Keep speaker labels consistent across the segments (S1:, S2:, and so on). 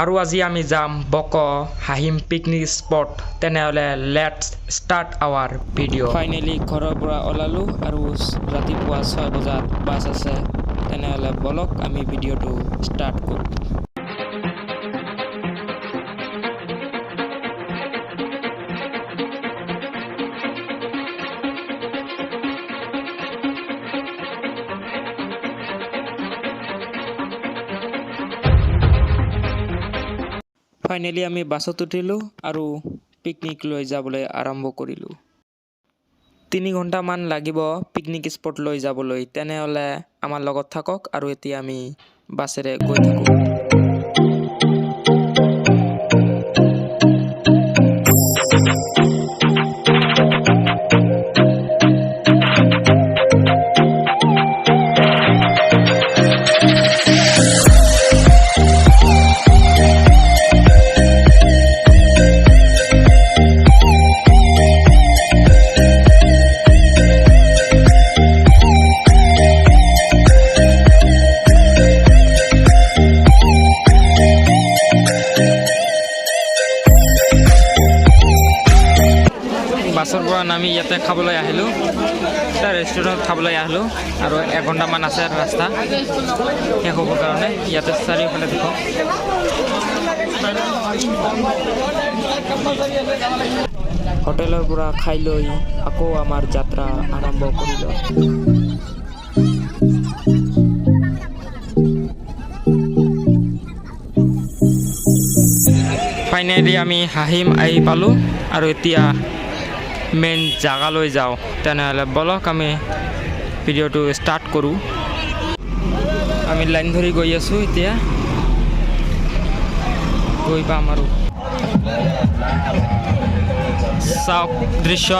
S1: আৰু আজি আমি যাম বক হাহিম পিকনিক স্পট তেনেহ'লে let's start our video' finally ঘৰৰ পৰা ওলালোঁ আৰু ৰাতিপুৱা 6 বজাত বাছ আছে তেনেহ'লে বলক আমি ভিডিঅ'টো ষ্টাৰ্ট কৰোঁ ফাইনেলি আমি বাছত উঠিলোঁ আৰু পিকনিক লৈ যাবলৈ আৰম্ভ কৰিলোঁ 3 ঘণ্টামান লাগিব পিকনিক স্পট লৈ যাবলৈ তেনেহ'লে আমাৰ লগত থাকক আৰু এতিয়া আমি বাছেৰে গৈ থাকোঁ বাছৰ পৰা নামি ইয়াতে খাবলৈ আহিলোঁ এটা ৰেষ্টুৰেণ্টত খাবলৈ আহিলোঁ আৰু 1 ঘণ্টামান আছে ৰাস্তা শেষ হ'বৰ কাৰণে ইয়াতে চাৰিওফালে দেখোঁ হোটেলৰ পৰা খাই লৈ আকৌ আমাৰ যাত্ৰা আৰম্ভ কৰিলোঁ ফাইনেলি আমি হাহিম আহি পালোঁ আৰু এতিয়া মেইন জাগালৈ যাওঁ তেনেহ'লে বলক আমি ভিডিঅ'টো ষ্টাৰ্ট কৰোঁ আমি লাইন ধৰি গৈ আছোঁ এতিয়া গৈ পাম আৰু চাওক দৃশ্য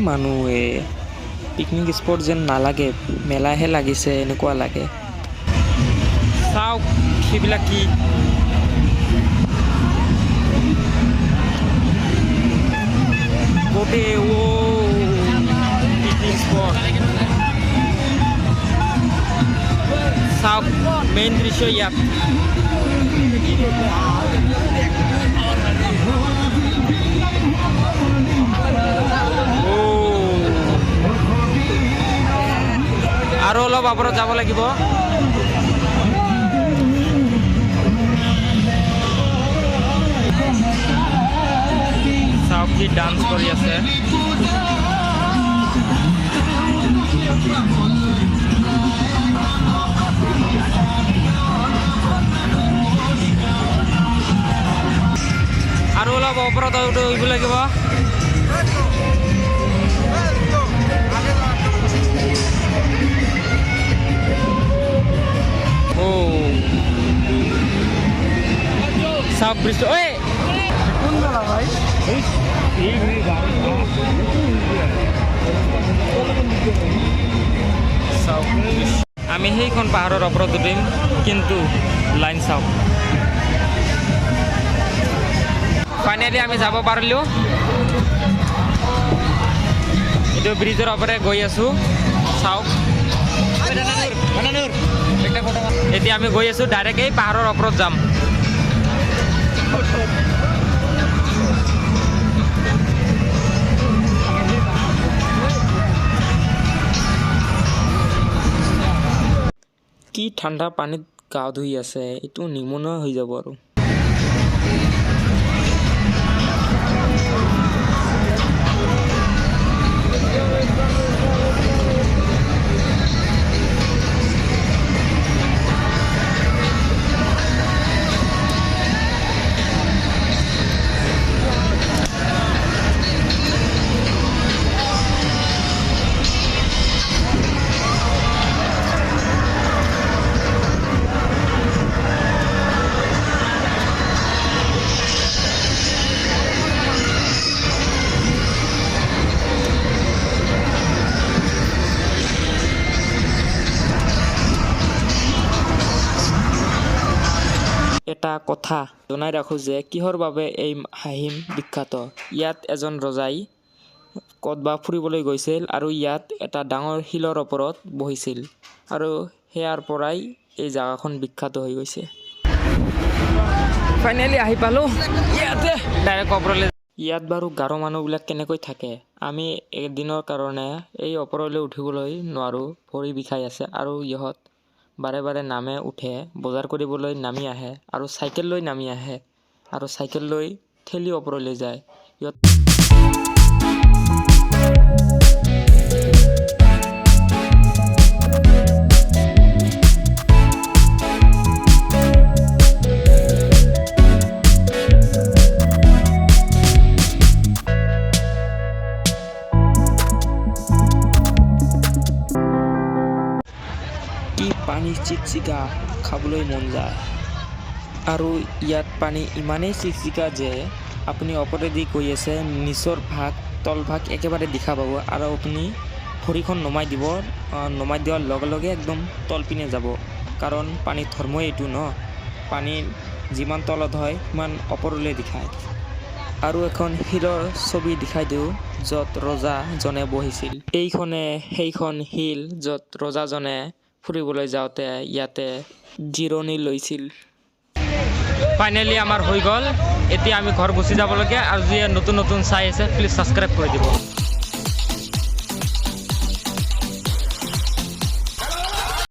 S1: মানুহে পিকনিক স্পট যেন নালাগে মেলাহে লাগিছে এনেকুৱা লাগে চাওক সেইবিলাক কি গোটেই পিকনিক স্পট চাওক মেইন দৃশ্য ইয়াত আৰু অলপ ওপৰত যাব লাগিব চাওক কি ডান্স কৰি আছে আৰু অলপ ওপৰত উঠিব লাগিব সাপ বৃষ্টি ওই কোন জায়গা ভাই আমি সেইখন পাহাৰৰ ওপৰত উঠিম কিন্তু লাইন চাওক ফাইনেলি আমি যাব পাৰিলোঁ এইটো ব্ৰিজৰ ওপৰে গৈ আছোঁ চাওক এতিয়া আমি গৈ আছোঁ ডাইৰেক্ট এই পাহাৰৰ ওপৰত যাম ঠাণ্ডা পানীত গা ধুই আছে, এইটো নিমুনা হৈ যাব আৰু। এটা কথা জনাই ৰাখোঁ যে কিহৰ বাবে এই হাহিম বিখ্যাত। ইয়াত এজন ৰজাই ক'তবা ফুৰিবলৈ গৈছিল আৰু ইয়াত এটা ডাঙৰ শিলৰ ওপৰত বহিছিল আৰু সেয়াৰ পৰাই এই জাগাখন বিখ্যাত হৈ গৈছে। ফাইনেলি আহি পালোঁ ইয়াতে ডাইৰেক্ট ওপৰলৈ। ইয়াত বাৰু গাৰো মানুহবিলাক কেনেকৈ থাকে, আমি এদিনৰ কাৰণে এই ওপৰলৈ উঠিবলৈ নোৱাৰোঁ, ভৰি বিষাই আছে আৰু ইহঁত বাৰে বাৰে নামে উঠে, বজাৰ কৰিবলৈ নামি আহে আৰু চাইকেল লৈ নামি আহে আৰু চাইকেল লৈ ঠেলি ওপৰলৈ যায়। কি পানী চিকচিকা, খাবলৈ মন যায়। আৰু ইয়াত পানী ইমানেই চিকচিকা যে আপুনি ওপৰেদি গৈ আছে, নিচৰ ভাগ তলভাগ একেবাৰে দেখা পাব আৰু আপুনি ভৰিখন নমাই দিয়াৰ লগে লগে একদম তলপিনে যাব, কাৰণ পানীৰ ধৰ্মই এইটো ন, পানী যিমান তলত হয় সিমান ওপৰলৈ দেখায়। আৰু এখন শিলৰ ছবি দেখাই দিওঁ য'ত ৰজাজনে বহিছিল। এইখনে সেইখন শিল য'ত ৰজাজনে ফুৰিবলৈ যাওঁতে ইয়াতে জিৰণি লৈছিল। ফাইনেলি আমাৰ হৈ গ'ল, এতিয়া আমি ঘৰ গুচি যাব লাগে। আৰু যিয়ে নতুন চাই আছে প্লিজ ছাবস্ক্ৰাইব কৰি দিব।